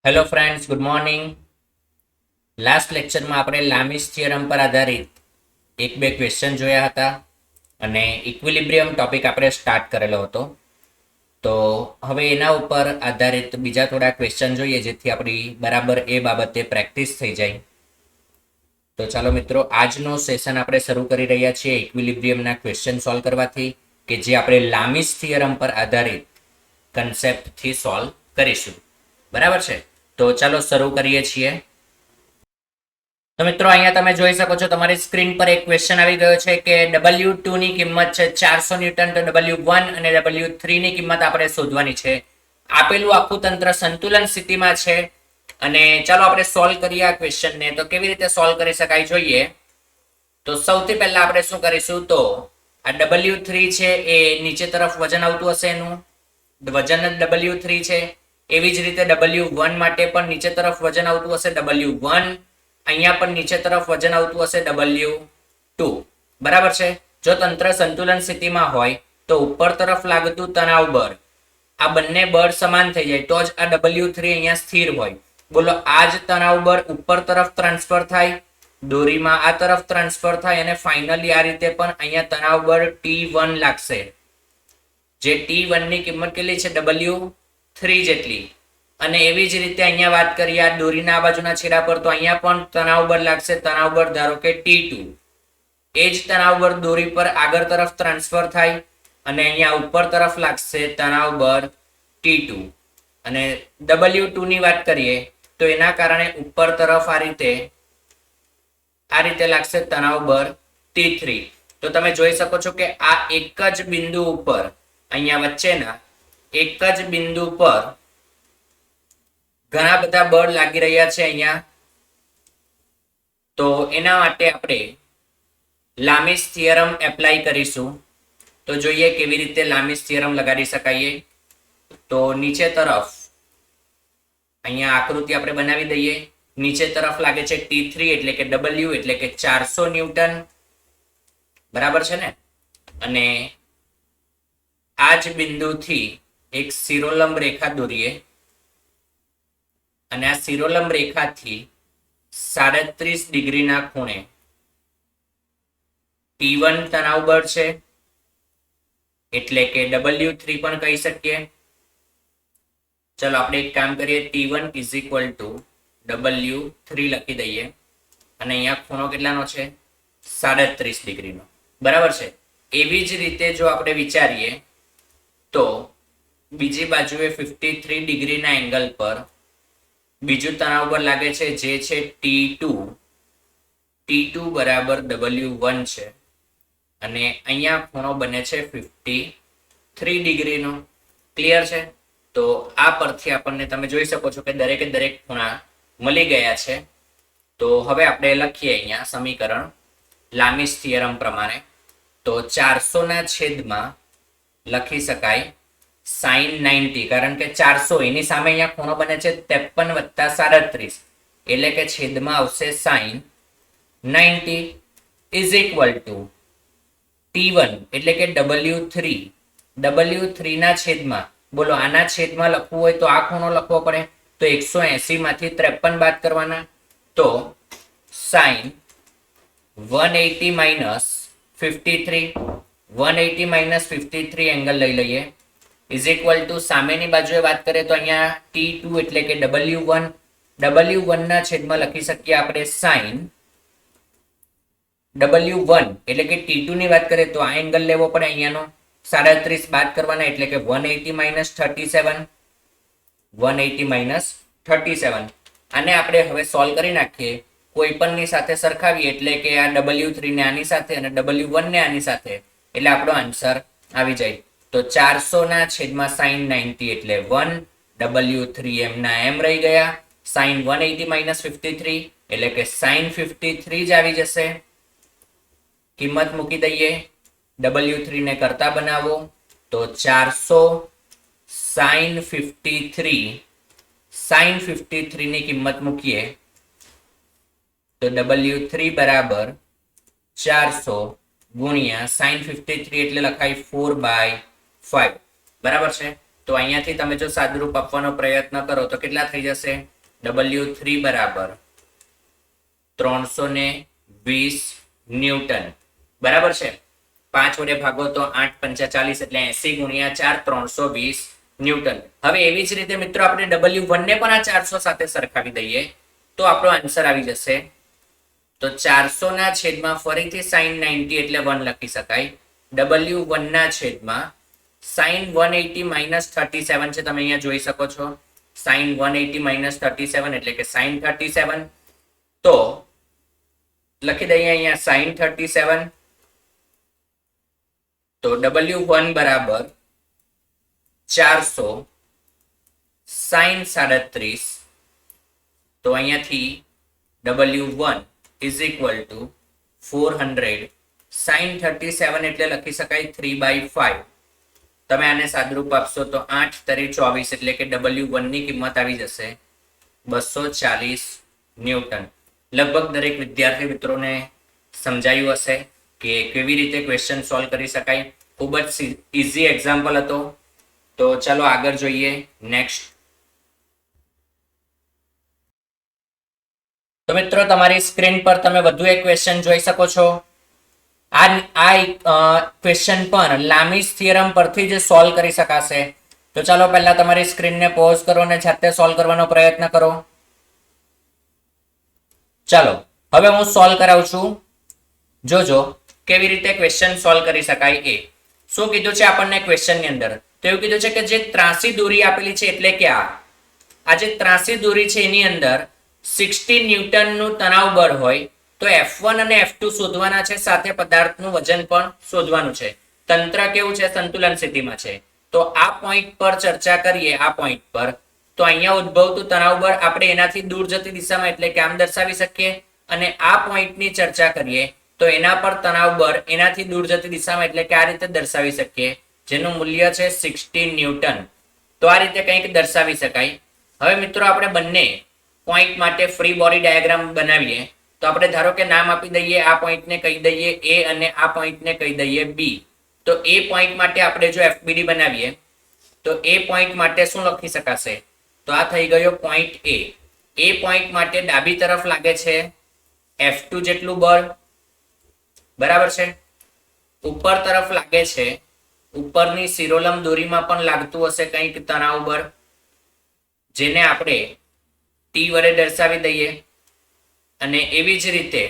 Hello friends, good morning. Last લેક્ચરમાં આપણે લામીસ theorem પર આધારિત એક બે ક્વેશ્ચન જોયા હતા અને ઇક્વિલિબ્રિયમ ટોપિક આપણે સ્ટાર્ટ કરેલો હતો. તો હવે એના ઉપર આધારિત બીજા થોડા ક્વેશ્ચન જોઈએ જેથી આપણી બરાબર એ બાબતે પ્રેક્ટિસ થઈ જાય. તો ચાલો મિત્રો, આજનો સેશન આપણે શરૂ કરી રહ્યા છીએ ઇક્વિલિબ્રિયમના ક્વેશ્ચન સોલ્વ કરવાથી, કે જે આપણે લામીસ થિયરમ પર આધારિત કન્સેપ્ટથી સોલ્વ કરીશું. બરાબર છે? તો ચાલો શરૂ કરીએ છીએ. તો મિત્રો, અહીંયા તમે જોઈ શકો છો તમારી સ્ક્રીન પર એક ક્વેશ્ચન આવી ગયો છે કે W2 ની કિંમત છે 400 ન્યૂટન, તો W1 અને W3 ની કિંમત આપણે શોધવાની છે. આપેલું આખું તંત્ર સંતુલન સ્થિતિમાં છે અને ચાલો આપણે સોલ્વ કરીએ આ ક્વેશ્ચનને. તો કેવી રીતે સોલ્વ કરી શકાય જોઈએ. તો સૌથી પહેલા આપણે શું કરીશું, તો આ W3 છે એ નીચે તરફ વજન આવતું હશે, એનું વજન જ W3 છે. એવી જ રીતે W1 માટે પણ નીચે તરફ વજન આવતું હશે W1, અહીંયા પણ નીચે તરફ વજન આવતું હશે W2. બરાબર છે? જો તંત્ર સંતુલન સ્થિતિમાં હોય તો ઉપર તરફ લાગતું તણાવ બળ, આ બંને બળ સમાન થઈ જાય તો જ આ W3 અહીંયા સ્થિર હોય. બોલો, આ જ તણાવ બળ ઉપર તરફ ટ્રાન્સફર થાય, દોરીમાં આ તરફ ટ્રાન્સફર થાય અને ફાઇનલી આ રીતે પણ અહીંયા તણાવ બળ T1 લાગશે, જે T1 ની કિંમત કેટલી છે? W3 જેટલી. અને એવી જ રીતે અહીંયા વાત કરીએ આ દોરીના આ બાજુના છેડા પર, તો અહીંયા પણ તણાવ બળ લાગશે, તણાવ બળ ધારો કે T2. એ જ તણાવ બળ દોરી પર આગળ તરફ ટ્રાન્સફર થાય અને અહીંયા ઉપર તરફ લાગશે તણાવ બળ T2. અને W2 ની વાત કરીએ તો એના કારણે ઉપર તરફ આ રીતે લાગશે તણાવ બળ T3. તો તમે જોઈ શકો છો કે આ એક જ બિંદુ ઉપર, અહીંયા વચ્ચેના એક જ બિંદુ પર ઘણા બધા બળ લાગી રહ્યા છે અહીંયા. તો એના માટે આપણે લામીસ થિયરમ એપ્લાય કરીશું. તો જોઈએ કેવી રીતે લામીસ થિયરમ લગાડી શકાય. તો નીચે તરફ અહીંયા આકૃતિ આપણે બનાવી દઈએ. નીચે તરફ લાગે છે T3 એટલે કે W એટલે કે 400 ન્યૂટન. બરાબર છે ને? અને આ જ બિંદુથી એક શિરોલંબ રેખા દોરીએ અને આ શિરોલંબ રેખાથી 37 ડિગ્રીના ખૂણે T1 તણાવ બળ છે, એટલે કે W3 પણ કહી શકીએ. ચલો આપણે એક કામ કરીએ, T1 = W3 લખી દઈએ અને અહીંયા ખૂણો કેટલાનો છે? 37 ડિગ્રીનો. બરાબર છે? એવી જ રીતે જો આપણે વિચારીએ તો બીજી બાજુએ 53 ડિગ્રીના એંગલ પર બીજું તણાવ બળ લાગે છે, જે છે T2 બરાબર W1 છે અને અહીંયા ખૂણો બને છે 53 ડિગ્રીનો. ક્લિયર છે? તો આ પરથી આપણને તમે જોઈ શકો છો કે દરેકે દરેક ખૂણા મળી ગયા છે. તો હવે આપણે લખીએ અહીંયા સમીકરણ લામીસ થિયરમ પ્રમાણે. તો 400 ના છેદમાં લખી શકાય sin 90, કારણ કે 400 એની સામે અહીંયા ખૂણો બને છે 53 + 37, એટલે કે છેદમાં આવશે sin 90 = T1 એટલે કે W3 ના છેદમાં, બોલો આના છેદમાં લખવું હોય તો આ ખૂણો લખવો પડે, તો 180 માંથી 53 બાદ કરવાના, તો sin 180 - 53 એંગલ લઈ લઈએ, = સામેની બાજુએ વાત કરીએ તો અહીંયા T2 એટલે કે W1 ના છેદમાં લખી શકીએ આપણે sin W1 એટલે કે T2 ની વાત કરીએ તો આ એંગલ લેવો પડે, અહીંયાનો 37 બાદ કરવાના, એટલે કે 180 - 37. આને આપણે હવે સોલ્વ કરી નાખીએ, કોઈ પણની સાથે સરખાવીએ, એટલે કે આ W3 ને આની સાથે અને W1 ને આની સાથે, એટલે આપણો આન્સર આવી જાય. તો 400 ના છેદમાં sin 90 એટલે 1, W3 એમના એમ રહી ગયા, sin 180 - 53 એટલે કે sin 53 જ આવી જશે. કિંમત મૂકી દઈએ, W3 ને કરતા બનાવો, તો 400 sin 53 ની કિંમત મૂકીએ તો W3 બરાબર 400 ગુણ્યા sin 53 એટલે લખાય 4/5. બરાબર છે? તો અહીંયાથી તમે જો સાદુરૂપ આપવાનો પ્રયત્ન કરો તો કેટલા થઈ જશે? W3 બરાબર 320 ન્યૂટન. બરાબર છે. 5 વડે ભાગો તો 8 પંચા 40 એટલે 80 ગુણ્યા 4 320 ન્યૂટન. હવે એવી જ રીતે મિત્રો આપણે W1 ને પણ આ 400 સાથે સરખાવી દઈએ તો આપણો આન્સર આવી જશે. તો 400 ના છેદમાં ફરીથી sin 90 એટલે 1 લખી શકાય. W1 ના છેદમાં sin 180 minus 37 છે, તમે અહીંયા જોઈ શકો છો. sin 180 minus 37 એટલે કે sin 37. તો લખી દઈએ અહીંયા sin 37. તો W1 બરાબર 400 sin 37. તો અહીંયાથી W1 is equal to 400 sin 37 એટલે લખી શકાય 3/5. તમે આને સાદુરૂપ આપશો તો 8 તરી 24 એટલે કે W1 ની કિંમત આવી જશે 240 ન્યૂટન. લગભગ દરેક વિદ્યાર્થી મિત્રોને સમજાયું હશે કે કેવી રીતે ક્વેશ્ચન સોલ્વ કરી શકાય. ખૂબ જ ઇઝી એક્ઝામ્પલ હતો. તો ચાલો આગળ જોઈએ નેક્સ્ટ. તો મિત્રો તમારી સ્ક્રીન પર તમે વધુ એક ક્વેશ્ચન જોઈ શકો છો. આ ક્વેશ્ચન પણ લામીસ થિયરમ પરથી જ સોલ્વ કરી શકાશે. તો ચાલો પહેલા તમારી સ્ક્રીનને પોઝ કરો અને જાતે સોલ્વ કરવાનો પ્રયત્ન કરો. ચાલો હવે હું સોલ્વ કરાવું છું. જોજો કેવી રીતે ક્વેશ્ચન સોલ્વ કરી શકાય. એ શું કીધું છે આપણને ક્વેશ્ચન ની અંદર? તો એવું કીધું છે કે જે ત્રાસી દૂરી આપેલી છે એટલે કે આ જે ત્રાસી દૂરી છે એની અંદર 60 ન્યૂટન નું તણાવ બળ હોય તો F1 અને F2 શોધવાના છે, સાથે પદાર્થનું વજન પણ શોધવાનું છે. તંત્ર કેવું છે? સંતુલન સ્થિતિમાં છે. તો આ પોઈન્ટ પર ચર્ચા કરીએ. આ પોઈન્ટ પર તો અહીંયા ઉદ્ભવતું તણાવ બળ આપણે એનાથી દૂર જતી દિશામાં એટલે કે આમ દર્શાવી શકીએ, અને આ પોઈન્ટની ચર્ચા કરીએ તો એના પર તણાવ બળ એનાથી દૂર જતી દિશામાં એટલે કે આ રીતે દર્શાવી શકીએ, જેનું મૂલ્ય છે 60 ન્યૂટન. તો આ રીતે કંઈક દર્શાવી શકાય. હવે મિત્રો આપણે બંને પોઈન્ટ માટે ફ્રી બોડી ડાયાગ્રામ બનાવીએ. તો આપણે ધારો કે નામ આપી દઈએ, આ પોઈન્ટને કહી દઈએ A અને આ પોઈન્ટને કહી દઈએ B. તો A પોઈન્ટ માટે આપણે જો FBD બનાવીએ તો A પોઈન્ટ માટે શું લખી શકાશે? તો આ થઈ ગયો પોઈન્ટ A. A પોઈન્ટ માટે ડાબી તરફ લાગે છે F2 જેટલું બળ. બરાબર છે. ઉપર તરફ લાગે છે, ઉપરની શિરોલંબ દોરીમાં પણ લાગતું હશે કંઈક તણાવ બળ, જેને આપણે T વડે દર્શાવી દઈએ. અને એવી જ રીતે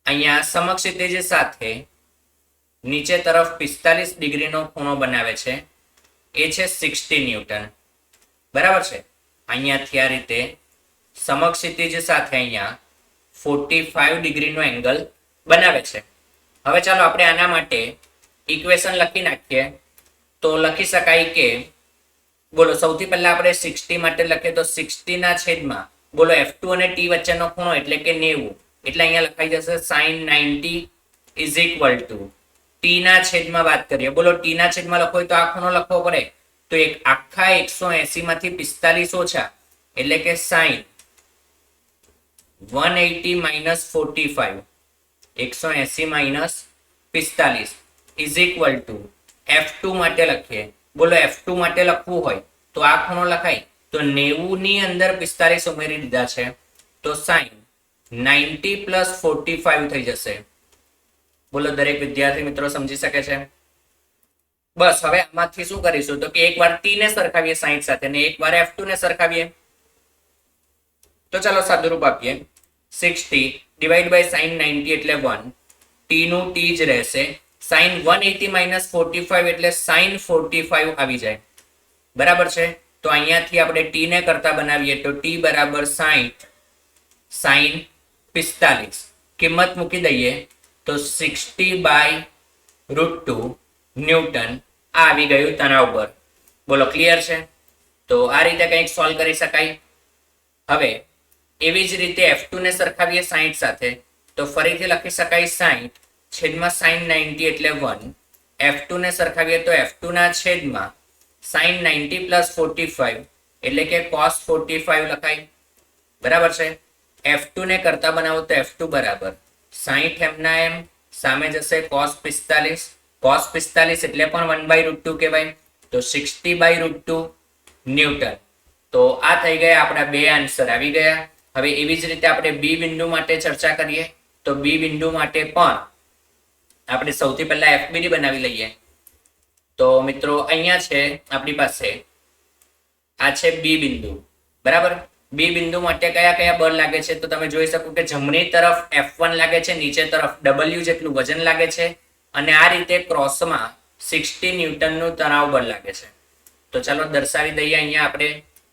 અહીંયા સમક્ષિતિજ સાથે નીચે તરફ 45 ડિગ્રીનો ખૂણો બનાવે છે, એ છે 60 ન્યૂટન. બરાબર છે. અહીંયાથી આ રીતે સમક્ષિતિજ સાથે અહીંયા 45 ડિગ્રીનો એંગલ બનાવે છે. હવે ચાલો આપણે આના માટે ઇક્વેશન લખી નાખીએ. તો લખી શકાય કે બોલો સૌથી પહેલા આપણે 60 માટે લખીએ તો 60 ના છેદમાં બોલો F2 અને T વચ્ચેનો ખૂણો એટલે કે 90 એટલે અહીંયા લખાઈ જશે sin 90 is equal to T ના છેદમાં વાત કરીએ. બોલો T ના છેદમાં લખો તો આ ખૂણો લખવો પડે. તો એક આખા 180 માંથી 45 ઓછા એટલે કે sin 180 minus 45 180 minus 45 is equal to F2 માટે લખીએ. બોલો F2 માટે લખવું હોય તો આ ખૂણો લખાય. તો 90 ની અંદર 45 ઉમેરી દીધા છે તો sin 90 plus 45 થઈ જશે. બોલો દરેક વિદ્યાર્થી મિત્રો સમજી શકે છે? બસ હવે આમાંથી શું કરીશું તો કે એકવાર T ને સરખાવીએ 60 સાથે ને એકવાર F2 ને સરખાવીએ. તો ચાલો સાદુરૂપ આપીએ. 60 ડિવાઈડ બાય sin 90 એટલે 1. T નું T જ રહેશે. sin 180 minus 45 એટલે sin 45 આવી જાય. બરાબર છે. તો અહીંયાથી આપણે T ને કરતા બનાવીએ તો T બરાબર 60 sin 45 કિંમત મૂકી દઈએ તો 60/√2 ન્યૂટન આવી ગયું તણાવ બળ. બોલો ક્લિયર છે? તો આ રીતે કંઈક સોલ્વ કરી શકાય. હવે એવી જ રીતે F2 ને સરખાવીએ 60 સાથે તો ફરીથી લખી શકાય 60 છેદમાં sin 90 એટલે 1. F2 ને સરખાવીએ તો F2 ના છેદમાં sin 90 plus 45 એટલે કે cos 45 લખાય. બરાબર છે. F2 ને કરતા બનાવો તો F2 બરાબર 60 m ના m સામે જશે cos 45. cos 45 એટલે પણ 1/√2 કહેવાય. તો 60/√2 ન્યૂટન. તો આ થઈ ગયા આપણા બે આન્સર આવી ગયા. હવે એવી જ રીતે આપણે બી બિંદુ માટે ચર્ચા કરીએ. તો બી બિંદુ માટે પણ આપણે સૌથી પહેલા એફબીડી બનાવી લઈએ. તો મિત્રો અહીંયા છે આપણી પાસે આ છે બી બિંદુ, બરાબર. બી બિંદુ માટે કયા કયા બળ લાગે છે? તો તમે જોઈ શકો કે જમણી તરફ F1 લાગે છે, નીચે તરફ W જેટલું વજન લાગે છે, અને આ રીતે ક્રોસમાં 60 ન્યૂટનનું તણાવ બળ લાગે છે. તો ચાલો દર્શાવી દઈએ અહીંયા આપણે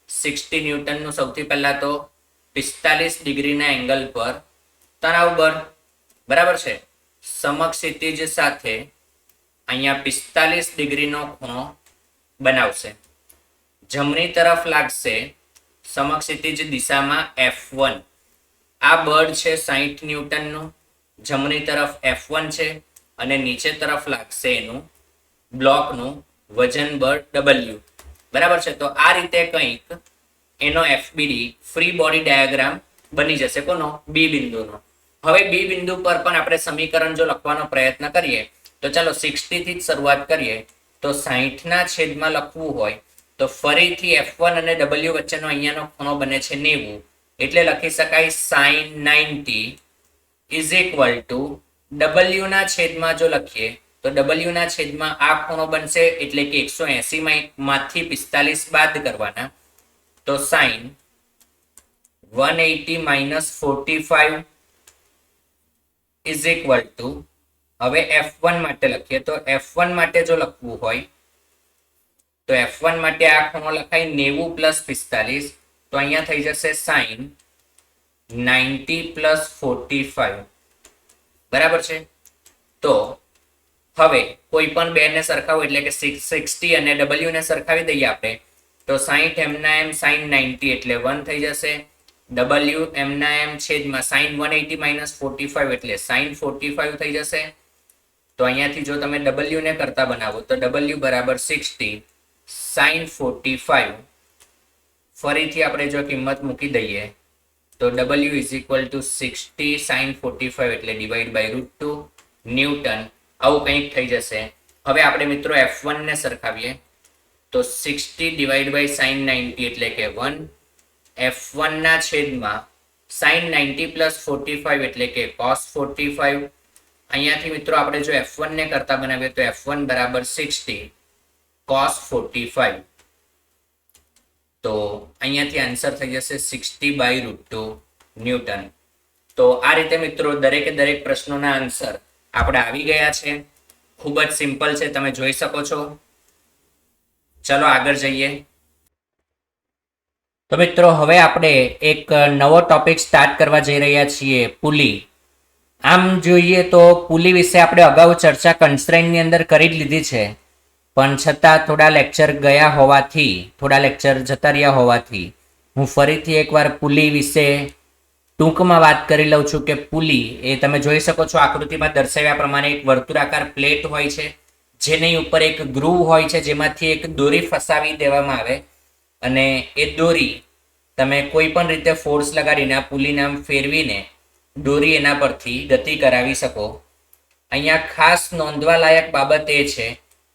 60 ન્યૂટનનું. સૌથી પહેલા તો 45 ડિગ્રીના એંગલ પર તણાવ બળ, બરાબર છે. સમક્ષિતિજ સાથે અહીંયા 45 ડિગ્રીનો ખૂણો બનાવશે. જમણી તરફ લાગશે સમક્ષિતિજ દિશામાં F1. આ બળ છે 60 ન્યૂટનનું. જમણી તરફ F1 છે અને નીચે તરફ લાગશે એનું બ્લોકનું વજન બળ W, બરાબર છે. તો આ રીતે કંઈક એનો એફબીડી ફ્રી બોડી ડાયાગ્રામ બની જશે. કોનો? બી બિંદુનો. હવે બી બિંદુ પર પણ આપણે સમીકરણ જો લખવાનો પ્રયત્ન કરીએ તો ચાલો 60 થી જ શરૂઆત કરીએ. તો 60 ના છેદમાં લખવું હોય તો ફરીથી F1 અને W વચ્ચેનો અહીંયાનો ખૂણો બને છે 90, એટલે લખી શકાય sin 90 is equal two W ના છેદમાં જો લખીએ તો W ના છેદમાં આ ખૂણો બનશે, એટલે કે 180 માંથી 45 બાદ કરવાના. તો sin 180 - 45 ઇઝ ઇક્વલ ટુ, હવે F1 માટે લખીએ તો F1 માટે જો લખવું હોય તો F1 માટે આ ખૂણો લખાય 90 + 45, તો અહીંયા થઈ જશે sin 90 + 45, બરાબર છે. તો હવે કોઈ પણ બે ને સરખાવો એટલે કે 60 અને W ને સરખાવી દઈએ આપણે. તો 60 એમના એમ sin 90 એટલે 1 થઈ જશે. W એમના એમ છેદમાં sin 180 - 45 એટલે sin 45 થઈ જશે. તો અહીંયાથી જો તમે W ને કરતા બનાવો તો W બરાબર 60 sin 45. ફરીથી આપણે જો કિંમત મૂકી દઈએ તો W is equal two 60 sin 45 એટલે /√2 ન્યૂટન. આવું કંઈક થઈ જશે. હવે આપણે મિત્રો F1 ને સરખાવીએ તો 60 / sin 90 એટલે કે 1. F1 ના છેદમાં sin 90 + 45 એટલે કે cos 45. અહીંયાથી મિત્રો આપણે જો F1 ને કરતા બનાવીએ તો F1 બરાબર 60 cos 45. તો અહીંયાથી આન્સર થઈ જશે 60/√2 ન્યૂટન. તો આ રીતે મિત્રો દરેકે દરેક પ્રશ્નોના આન્સર આપણે આવી ગયા છે. ખૂબ જ સિમ્પલ છે, તમે જોઈ શકો છો. ચલો આગળ જઈએ. તો મિત્રો હવે આપણે એક નવો ટોપિક સ્ટાર્ટ કરવા જઈ રહ્યા છીએ, પુલી. આમ જોઈએ તો પુલી વિશે આપણે અગાઉ ચર્ચા કન્સ્ટ્રેન્ટની અંદર કરી જ લીધી છે, પણ છતાં થોડા લેક્ચર ગયા હોવાથી, થોડા લેક્ચર જતા રહ્યા હોવાથી હું ફરીથી એકવાર પુલી વિશે ટૂંકમાં વાત કરી લઉં છું. કે પુલી એ તમે જોઈ શકો છો આકૃતિમાં દર્શાવ્યા પ્રમાણે એક વર્તુળાકાર પ્લેટ હોય છે, જેની ઉપર એક ગ્રુવ હોય છે, જેમાંથી એક દોરી ફસાવી દેવામાં આવે અને એ દોરી તમે કોઈ પણ રીતે ફોર્સ લગાડીને આ પુલીને આમ ફેરવીને દોરી એના પરથી ગતિ કરાવી શકો. અહીંયા ખાસ નોંધવા લાયક બાબત એ છે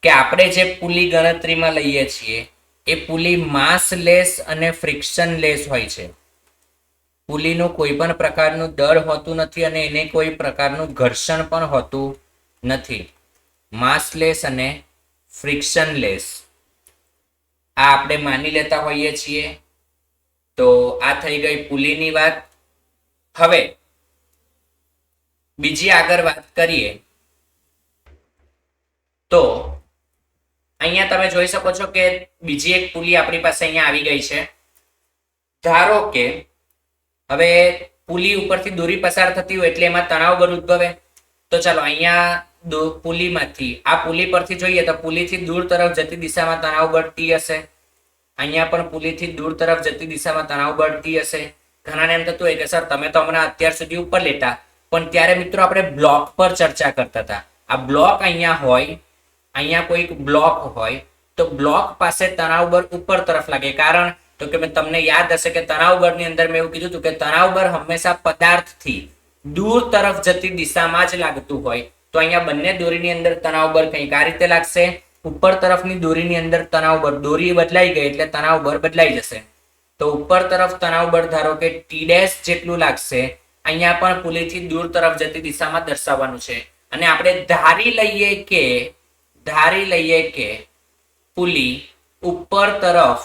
કે આપણે જે પુલી ગણતરીમાં લઈએ છીએ એ પુલી માસલેસ અને ફ્રિક્શનલેસ હોય છે. પુલીનું કોઈ પણ પ્રકારનું દળ હોતું નથી અને એને કોઈ પ્રકારનું ઘર્ષણ પણ હોતું નથી. માસલેસ અને ફ્રિક્શનલેસ આ આપણે માની લેતા હોઈએ છીએ. તો આ થઈ ગઈ પુલીની વાત. હવે બીજી આગળ વાત કરીએ તો અહીંયા તમે જોઈ શકો છો કે બીજી એક પુલી આપણી પાસે અહીંયા આવી ગઈ છે. ધારો કે હવે પુલી ઉપરથી દોરી પસાર થતી હોય એટલે એમાં તણાવ બળ ઉદ્ભવે. તો ચાલો અહીંયા પુલીમાંથી આ પુલી પરથી જોઈએ તો પુલીથી દૂર તરફ જતી દિશામાં તણાવ બળ T હશે. અહીંયા પણ પુલીથી દૂર તરફ જતી દિશામાં તણાવ બળ T હશે. ઘણાને એમ થતું હોય કે સર તમે તો હમણાં અત્યાર સુધી ઉપર લેતા, પણ ત્યારે મિત્રો આપણે બ્લોક પર ચર્ચા કરતા હતા. આ બ્લોક અહીંયા હોય, અહીંયા કોઈક બ્લોક હોય તો બ્લોક પાસે તણાવ બળ ઉપર તરફ લાગે. કારણ તો કે તમને યાદ હશે કે તણાવ બળની અંદર મેં એવું કીધું હતું કે તણાવ બળ હંમેશા પદાર્થથી દૂર તરફ જતી દિશામાં જ લાગતું હોય. તો અહીંયા બંને દોરીની અંદર તણાવ બળ કંઈક આ રીતે લાગશે ઉપર તરફની દોરીની અંદર તણાવ બળ, દોરી બદલાઈ ગઈ એટલે તણાવ બળ બદલાઈ જશે. તો ઉપર તરફ તણાવ બળ ધારો કે ટી ડેશ જેટલું લાગશે. અહીંયા પણ પુલીથી દૂર તરફ જતી દિશામાં દર્શાવવાનું છે. અને આપણે ધારી લઈએ કે પુલી ઉપર તરફ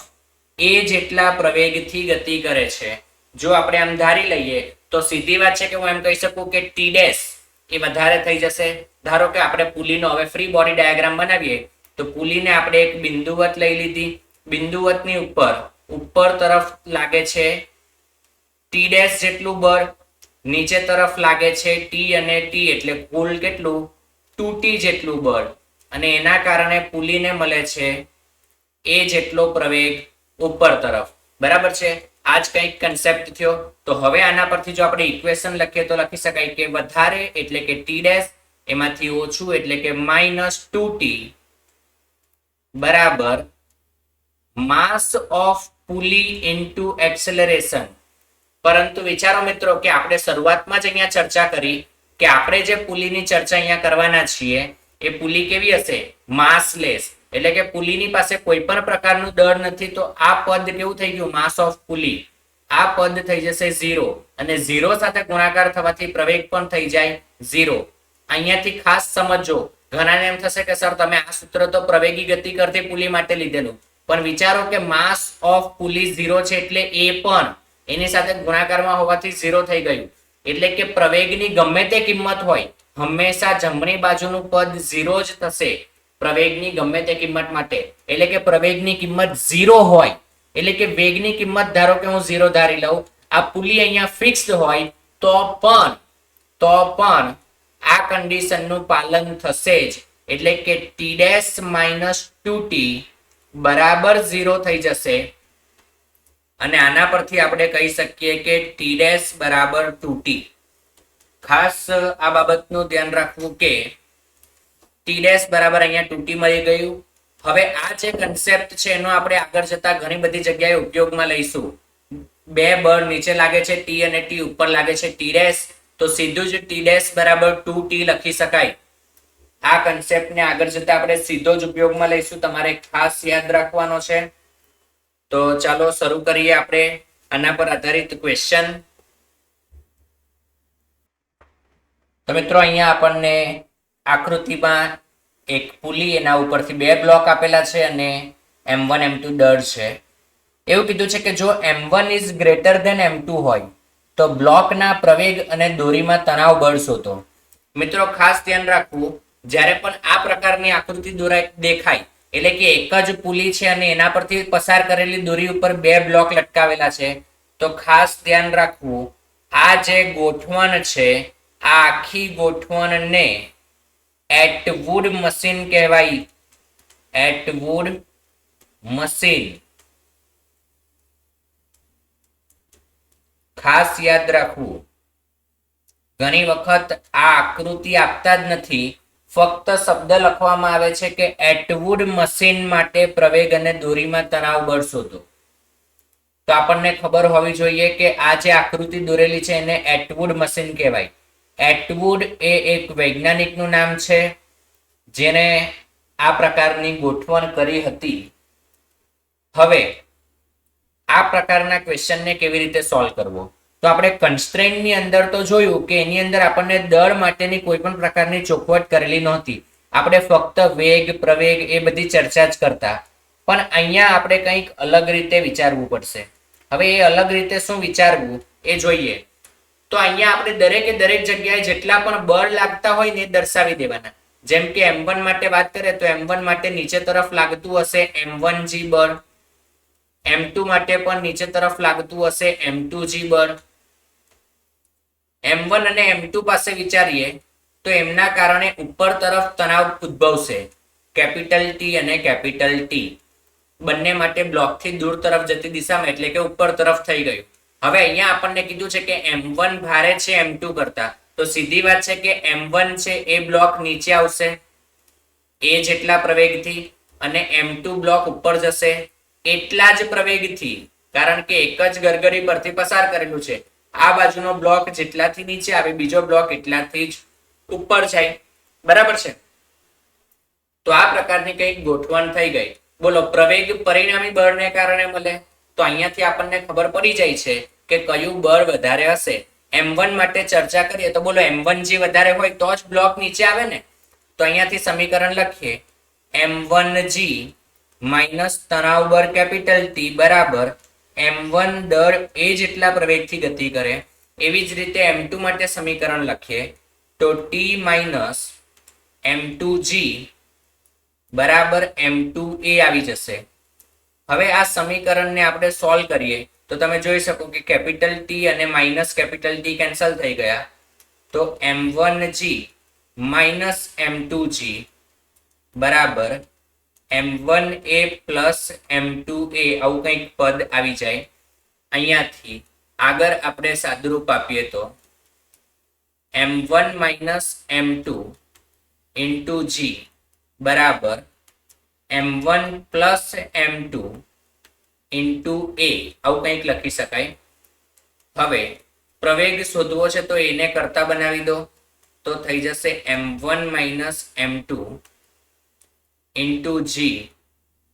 એ જેટલા પ્રવેગથી ગતિ કરે છે. જો આપણે આમ ધારી લઈએ તો સીધી વાત છે કે હું એમ કહી શકું કે ટી ડેશ એ વધારે થઈ જશે. ધારો કે આપણે પુલીનો હવે ફ્રી બોડી ડાયાગ્રામ બનાવીએ તો પુલીને આપણે એક બિંદુવત લઈ લીધી. બિંદુવતની ઉપર તરફ લાગે છે ટી ડેશ જેટલું બળ, નીચે તરફ લાગે છે ટી અને ટી એટલે કુલ કેટલું 2t જેટલું બળ. અને એના કારણે પુલીને મળે છે એ જેટલો પ્રવેગ ઉપર તરફ. બરાબર છે, આ જ કંઈક કન્સેપ્ટ થયો. તો હવે આના પરથી જો આપણે ઇક્વેશન લખીએ તો લખી શકાય કે વધારે એટલે કે ટી ડેશ એમાંથી ઓછું એટલે કે -2t બરાબર માસ ઓફ પુલી ઇન્ટુ એક્સેલરેશન. પરંતુ વિચારો મિત્રો કે આપણે શરૂઆતમાં જ અહીંયા ચર્ચા કરી કે આપણે જે પુલીની ચર્ચા અહીંયા કરવાના છીએ એ પુલી કેવી હશે? માસલેસ. એટલે કે પુલીની પાસે કોઈ પણ પ્રકારનું દળ નથી. તો આ પદ કેવું થઈ ગયું? માસ ઓફ પુલી. આ પદ થઈ જશે 0 અને 0 સાથે ગુણાકાર થવાથી પ્રવેગ પણ થઈ જાય 0. અહીંયાથી ખાસ સમજો, ઘણાને એમ થશે કે સર તમે આ સૂત્ર તો પ્રવેગી ગતિ કરતી પુલી માટે લીધેલું, પણ વિચારો કે માસ ઓફ પુલી 0 છે એટલે એ પણ એની સાથે ગુણાકારમાં હોવાથી 0 થઈ ગયું. એટલે કે પ્રવેગની ગમે તે કિંમત હોય હંમેશા જમણી બાજુનું પદ 0 જ થશે પ્રવેગની ગમે તે કિંમત માટે. એટલે કે પ્રવેગની કિંમત 0 હોય એટલે કે વેગની કિંમત ધારો કે હું 0 ધારી લઉં, આ પુલી અહીંયા ફિક્સ્ડ હોય તો પણ આ કન્ડિશનનું પાલન થશે જ. એટલે કે ટી ડેશ -2t બરાબર 0 થઈ જશે. અને આના પરથી આપણે કહી શકીએ કે ટી ડેશ બરાબર 2t. ખાસ આ બાબતનું ધ્યાન રાખવું કે ટી ડેશ બરાબર અહીંયા 2t મળી ગયું. હવે આ જે કન્સેપ્ટ છે એનો આપણે આગળ જતા ઘણી બધી જગ્યાએ ઉપયોગમાં લઈશું. બે બળ નીચે લાગે છે ટી અને ટી ઉપર લાગે છે ટી ડેશ, તો સીધું જ ટી ડેશ બરાબર 2t લખી શકાય. આ કન્સેપ્ટને આગળ જતા આપણે સીધો જ ઉપયોગમાં લઈશું, તમારે ખાસ યાદ રાખવાનો છે. તો ચાલો શરૂ કરીએ આપણે આના પર આધારિત ક્વેશ્ચન. તો મિત્રો અહીંયા આપણને આકૃતિમાં એક પુલી, એના ઉપરથી બે બ્લોક આપેલા છે અને m1 m2 દળ છે. એવું કીધું છે કે જો m1 is greater than m2 હોય તો બ્લોકના પ્રવેગ અને દોરીમાં તણાવ બળ શોધો. મિત્રો ખાસ ધ્યાન રાખવું, જ્યારે પણ આ પ્રકારની આકૃતિ દેખાય એટલે કે એક જ પુલી છે અને એના પરથી પસાર કરેલી દોરી ઉપર બે બ્લોક લટકાવેલા છે, તો ખાસ ધ્યાન રાખવું આ જે ગોઠવણ છે આ આખી ગોઠવણને એટવુડ મશીન કહેવાય. એટવુડ મશીન ખાસ યાદ રાખવું. ઘણી વખત આ આકૃતિ આપતા જ નથી, ફક્ત શબ્દ લખવામાં આવે છે કે એટવુડ મશીન માટે પ્રવેગ અને દોરીમાં તણાવ બળ શોધો. તો આપણને ખબર હોવી જોઈએ કે આ જે આકૃતિ દોરેલી છે એને એટવુડ મશીન કહેવાય. એટવુડ એ એક વૈજ્ઞાનિકનું નામ છે જેને આ પ્રકારની ગોઠવણ કરી હતી. હવે આ પ્રકારના ક્વેશ્ચનને કેવી રીતે સોલ્વ કરવો? તો આપણે કન્સ્ટ્રેન્ટની અંદર તો જોયું કે એની અંદર આપણને દળ માટેની કોઈ પણ પ્રકારની ચોખવટ કરેલી નહોતી. આપણે ફક્ત વેગ, પ્રવેગ એ બધી ચર્ચા જ કરતા. પણ અહીંયા આપણે કંઈક અલગ રીતે વિચારવું પડશે. હવે એ અલગ રીતે શું વિચારવું એ જોઈએ. તો અહીંયા આપણે દરેકે દરેક જગ્યાએ જેટલા પણ બળ લાગતા હોય ને એ દર્શાવી દેવાના. જેમ કે m1 માટે વાત કરીએ તો m1 માટે નીચે તરફ લાગતું હશે m1g બળ, m2 માટે પણ નીચે તરફ લાગતું હશે m2g બળ. m1 અને m2 પાસે વિચારીએ તો એમના કારણે ઉપર તરફ તણાવ ઉદ્ભવશે, કેપિટલ T અને કેપિટલ T. બંને માટે બ્લોકથી દૂર તરફ જતી દિશામાં એટલે કે ઉપર તરફ થઈ ગયું. હવે અહીંયા આપણને કીધું છે કે m1 ભારે છે m2 કરતા, તો સીધી વાત છે કે m1 છે એ બ્લોક નીચે આવશે એ જેટલા પ્રવેગથી અને m2 બ્લોક ઉપર જશે એટલા જ પ્રવેગથી, કારણ કે એક જ ગરગરી પરથી પસાર કરેલું છે. આ બાજુનો બ્લોક જેટલાથી નીચે આવે બીજો બ્લોક એટલાથી જ ઉપર જાય. બરાબર છે. તો આ પ્રકારની કંઈક ગોઠવણ થઈ ગઈ. બોલો, પ્રવેગ પરિણામી બળને કારણે મળે, તો અહીંયાથી આપણને ખબર પડી જાય છે કે કયું બળ વધારે હશે. M1 માટે ચર્ચા કરીએ તો બોલો M1G વધારે હોય તો જ બ્લોક નીચે આવે ને. તો અહીંયાથી સમીકરણ લખીએ, M1G માઇનસ તણાવ બળ કેપિટલ T બરાબર M1 દળ એ જેટલા પ્રવેગથી ગતિ કરે. એવી જ રીતે M2 માટે સમીકરણ લખીએ તો T માઇનસ M2G બરાબર M2A આવી જશે. હવે આ સમીકરણને આપણે સોલ્વ કરીએ તો તમે જોઈ શકો કે કેપિટલ T અને માઇનસ કેપિટલ T કેન્સલ થઈ ગયા. તો M1G માઇનસ M2G બરાબર M1A પ્લસ M2A આવું કંઈક પદ આવી જાય. અહીંયાથી આગળ આપણે સાદુરૂપ આપીએ તો M1 minus M2 into G બરાબર M1 plus M2 into A આવું કંઈક લખી શકાય. હવે પ્રવેગ શોધવો છે તો એને કરતા બનાવી દો તો થઈ જશે M1 minus M2 into G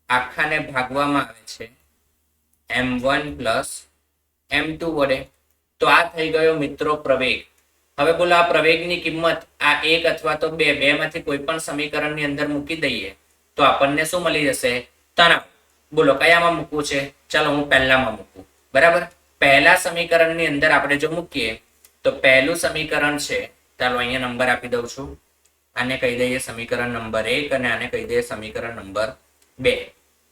આખાને ભાગવામાં આવે છે M1 પ્લસ M2 વડે. તો આ થઈ ગયો મિત્રો પ્રવેગ. હવે બોલો આ પ્રવેગની કિંમત આ એક અથવા તો બે માંથી કોઈ પણ સમીકરણની અંદર મૂકી દઈએ તો આપણને શું મળી જશે? તણાવ. બોલો કયામાં મૂકવું છે? ચાલો હું પહેલામાં મૂકું. બરાબર, પહેલા સમીકરણની અંદર આપણે જો મૂકીએ તો પહેલું સમીકરણ છે, ચાલો અહીંયા નંબર આપી દઉં છું. આને કહી દઈએ સમીકરણ નંબર 1 અને આને કહી દઈએ સમીકરણ નંબર 2.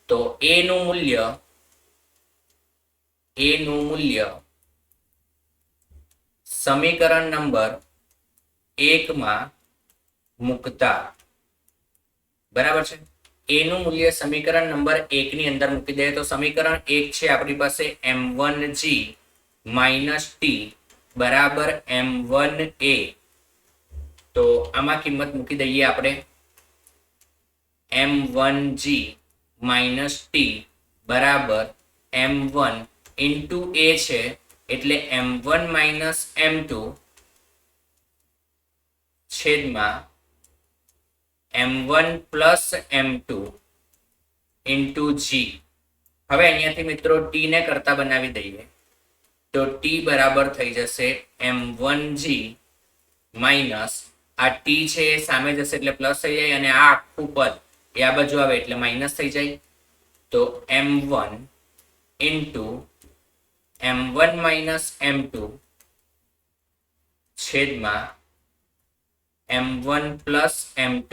તો A નું મૂલ્ય સમીકરણ નંબર 1 માં મૂકતા, બરાબર છે. A નું મૂલ્ય સમીકરણ નંબર 1 ની અંદર મૂકી દઈએ તો સમીકરણ 1 છે આપણી પાસે M1G માઇનસ T બરાબર M1A. તો આમાં કિંમત મૂકી દઈએ આપણે M1G માઇનસ T બરાબર M1 ઇન્ટુ A છે એટલે M1 માઇનસ M2 છેદમાં M1 plus M2 into G. હવે અહીંયાથી મિત્રો T ને કરતા બનાવી દઈએ તો T બરાબર થઈ જશે M1G માઇનસ આ T છે એ સામે જશે એટલે પ્લસ થઈ જાય અને આ આખું પદ એ આ બાજુ આવે એટલે માઇનસ થઈ જાય. તો M1 into M1 minus M2 છેદમાં M1 plus M2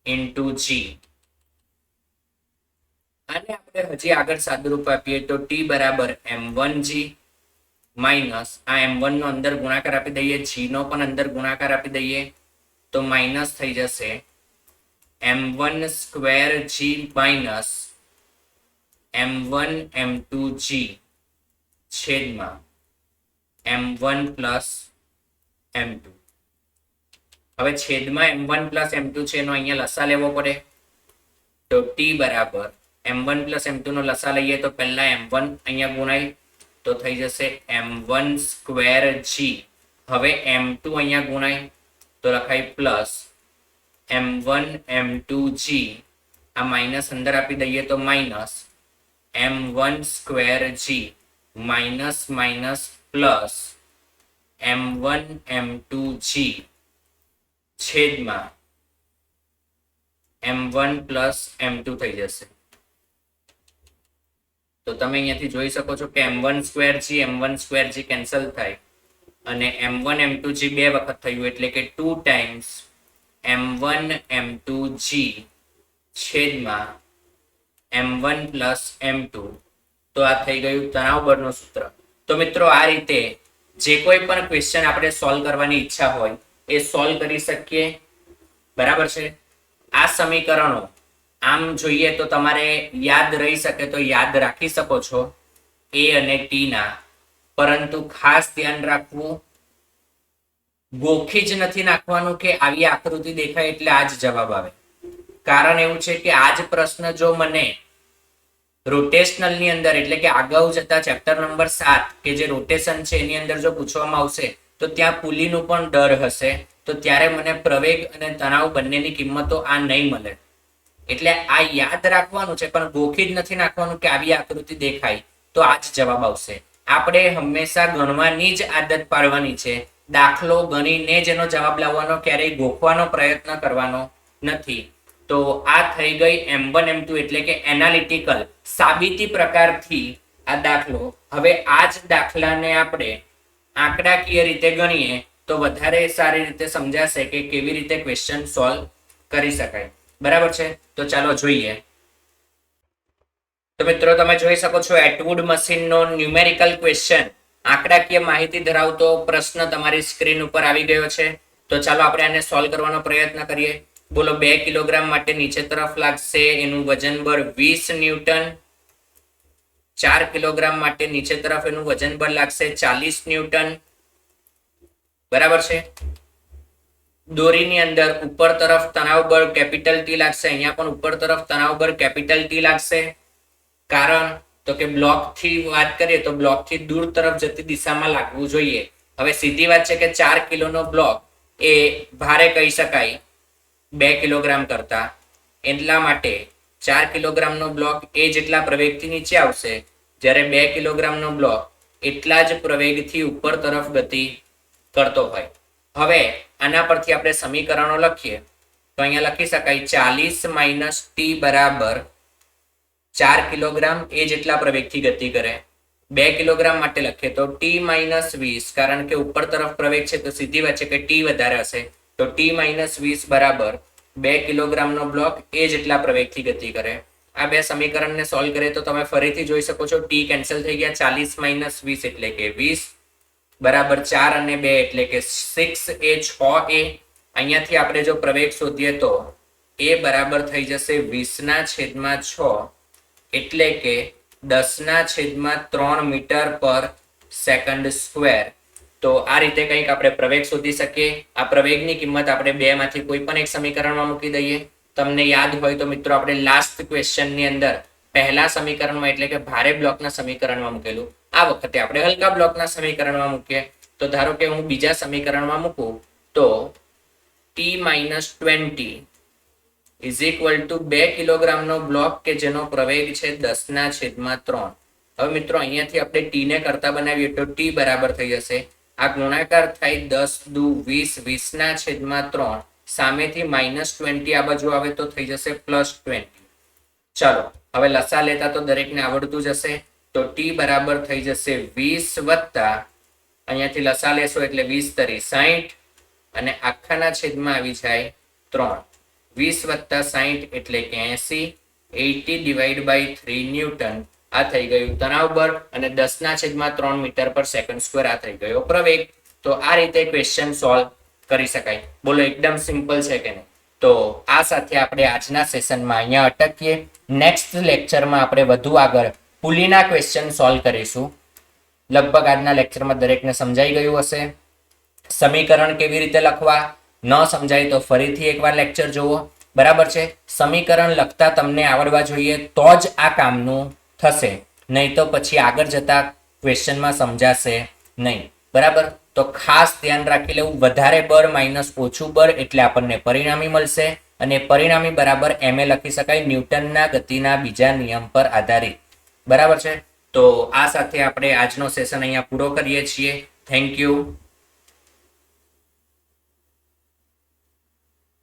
into G. આને આપણે હજી આગળ સાદુરૂપ આપીએ તો T બરાબર M1G માઇનસ આ M1 નો અંદર ગુણાકાર આપી દઈએ, G નો પણ અંદર ગુણાકાર આપી દઈએ તો માઇનસ થઈ જશે M1 square G minus M1 M2 G છેદમાં M1 પ્લસ M2. હવે છેદમાં M1 પ્લસ M2 છે એનો અહીંયા લસા લેવો પડે તો T બરાબર M1 પ્લસ M2 નો લસા લઈએ તો પહેલા M1 અહીંયા ગુણાય તો થઈ જશે M1 સ્ક્વેર G. હવે M2 અહીંયા ગુણાય તો લખાય પ્લસ M1 M2 G. આ માઇનસ અંદર આપી દઈએ તો minus M1 square G minus minus plus M1 M2 G છેદમાં M1 પ્લસ M2 થઈ જશે. તો તમે અહીંયાથી જોઈ શકો છો કે M1 square G M1 square G cancel થાય અને M1 M2 G બે વખત થયું એટલે કે 2 ટાઈમ્સ M1 M2 G છેદમાં M1 પ્લસ M2. તો આ થઈ ગયું તણાવ બળનું સૂત્ર. તો મિત્રો આ રીતે જે કોઈ પણ ક્વેશ્ચન આપણે સોલ્વ કરવાની ઈચ્છા હોય એ સોલ્વ કરી શકીએ. બરાબર છે. આ સમીકરણો આમ જોઈએ તો તમારે યાદ રહી શકે તો યાદ રાખી શકો છો A અને T ના, પરંતુ ખાસ ધ્યાન રાખવું ગોખી જ નથી નાખવાનું કે આવી આકૃતિ દેખાય એટલે આ જ જવાબ આવે. કારણ એવું છે કે આ જ પ્રશ્ન જો મને રોટેશનલ ની અંદર એટલે કે આગળ જતા ચેપ્ટર નંબર 7 કે જે રોટેશન છે એની અંદર જો પૂછવામાં આવશે તો ત્યાં પુલીનું પણ ડર હશે, તો ત્યારે મને પ્રવેગ અને તણાવ બંનેની કિંમતો આ નહીં મળે. એટલે આ યાદ રાખવાનું છે, પણ ગોખી જ નથી નાખવાનું કે આવી આકૃતિ દેખાય તો આ જ જવાબ આવશે. આપણે હંમેશા ગણવાની જ આદત પાડવાની છે. દાખલો ગણીને જ એનો જવાબ લાવવાનો, ક્યારેય ગોખવાનો પ્રયત્ન કરવાનો નથી. તો આ થઈ ગઈ M1 M2 એટલે કે એનાલિટિકલ સાબિતી પ્રકારથી આ દાખલો. હવે આ જ દાખલાને આપણે આંકડાકીય રીતે ગણીએ તો વધારે સારી રીતે સમજાશે કે કેવી રીતે ક્વેશ્ચન સોલ્વ કરી શકાય. બરાબર છે, તો ચાલો જોઈએ. તો મિત્રો તમે જોઈ શકો છો એટવુડ મશીનનો ન્યુમેરિકલ ક્વેશ્ચન, આંકડાકીય માહિતી ધરાવતો પ્રશ્ન તમારી સ્ક્રીન ઉપર આવી ગયો છે. તો ચાલો આપણે આને સોલ્વ કરવાનો પ્રયત્ન કરીએ. બોલો 2 કિલોગ્રામ માટે નીચે તરફ લાગશે એનું વજન બળ 20 ન્યૂટન. 4 કિલોગ્રામ માટે નીચે તરફ એનું વજન બળ લાગશે 40 ન્યૂટન. બરાબર છે. દોરીની અંદર ઉપર તરફ તણાવ બળ કેપિટલ ટી લાગશે, અહીંયા પણ ઉપર તરફ તણાવ બળ કેપિટલ ટી લાગશે. કારણ તો કે બ્લોક થી વાત કરીએ તો બ્લોક થી દૂર તરફ જતી દિશામાં લાગવું જોઈએ. હવે સીધી વાત છે કે 4 કિલોનો બ્લોક એ ભારે કહી શકાય 2 કિલોગ્રામ કરતા, એટલા માટે 4 કિલોગ્રામનો બ્લોક એ જેટલા પ્રવેગથી નીચે આવશે, જ્યારે 2 કિલોગ્રામનો બ્લોક એટલા જ પ્રવેગથી ઉપર તરફ ગતિ કરતો હોય. હવે આના પરથી આપણે સમીકરણો લખીએ તો અહીંયા લખી શકાય 40 માઇનસ ટી બરાબર 4 કિલોગ્રામ એ જેટલા પ્રવેગથી ગતિ કરે. 2 કિલોગ્રામ માટે લખીએ તો ટી માઇનસ 20, કારણ કે ઉપર તરફ પ્રવેગ છે તો સીધી વાત છે કે ટી વધારે હશે, તો ટી માઇનસ 20 બરાબર 2 કિલોગ્રામનો બ્લોક એ જેટલા પ્રવેગથી ગતિ કરે. આ બે સમીકરણને સોલ્વ કરીએ તો તમે ફરીથી જોઈ શકો છો ટી કેન્સલ થઈ ગયા. 40 માઇનસ 20 એટલે કે 20 બરાબર 4 અને 2 એટલે કે 6 એ 6 એ. અહીંયાથી આપણે જો પ્રવેગ શોધીએ તો એ બરાબર થઈ જશે 20/6 એટલે કે 10/3 મીટર પર સેકન્ડ સ્ક્વેર. તો આ રીતે કંઈક આપણે પ્રવેગ શોધી શકીએ. આ પ્રવેગની કિંમત આપણે બે માંથી કોઈ પણ એક સમીકરણમાં મૂકી દઈએ. તમને યાદ હોય તો મિત્રો આપણે લાસ્ટ ક્વેશ્ચનની અંદર પહેલા સમીકરણમાં એટલે કે ભારે બ્લોકના સમીકરણમાં મૂકેલું, આ વખતે આપણે હલકા બ્લોકના સમીકરણમાં મૂકીએ. તો ધારો કે હું બીજા સમીકરણમાં મૂકું તો T-20 ઇઝ ઇક્વલ ટુ 2 કિલોગ્રામનો બ્લોક કે જેનો પ્રવેગ છે 10/3. હવે મિત્રો અહીંયાથી આપણે ટી ને કરતા બનાવીએ તો ટી બરાબર થઈ જશે, આ ગુણાકાર થાય 10 દુ 20, 20/3, સામેથી -20 આ બાજુ આવે તો થઈ જશે +20. ચાલો હવે લસા લેતા તો દરેકને આવડતું જ હશે. તો ટી બરાબર થઈ જશે 20 વત્તા અહીંયાથી લસા લેશો એટલે 20 તરી 60 અને આખાના છેદમાં આવી જાય 3. 20 વત્તા 60 એટલે કે 80. 80 ડિવાઈડ બાય 3 ન્યૂટન. આ થઈ ગયું તણાવ બળ અને 10/3 મીટર પર સેકન્ડ સ્ક્વેર આ થઈ ગયો પ્રવેગ. તો આ રીતે ક્વેશ્ચન સોલ્વ કરી શકાય. બોલો એકદમ સિમ્પલ છે કે નહીં? તો આ સાથે આપણે આજના સેશનમાં અહીંયા અટકીએ. નેક્સ્ટ લેક્ચરમાં આપણે વધુ આગળ પુલીના ક્વેશ્ચન સોલ્વ કરીશું. લગભગ આજના લેક્ચરમાં દરેકને સમજાઈ ગયું હશે. સમીકરણ કેવી રીતે લખવા ન સમજાય તો ફરીથી એકવાર લેક્ચર જુઓ. બરાબર છે. સમીકરણ લખતા તમને આવડવા જોઈએ તો જ આ કામનું થશે, નહીં તો પછી આગળ જતા ક્વેશ્ચનમાં સમજાશે નહીં. બરાબર, તો ખાસ ધ્યાન રાખી લેવું. વધારે બળ માઇનસ ઓછું બળ એટલે આપણને પરિણામી મળશે, અને પરિણામી બરાબર MA લખી શકાય, ન્યૂટનના ગતિના બીજા નિયમ પર આધારિત. બરાબર છે. તો આ સાથે આપણે આજનો સેશન અહીંયા પૂરો કરીએ છીએ. Thank you.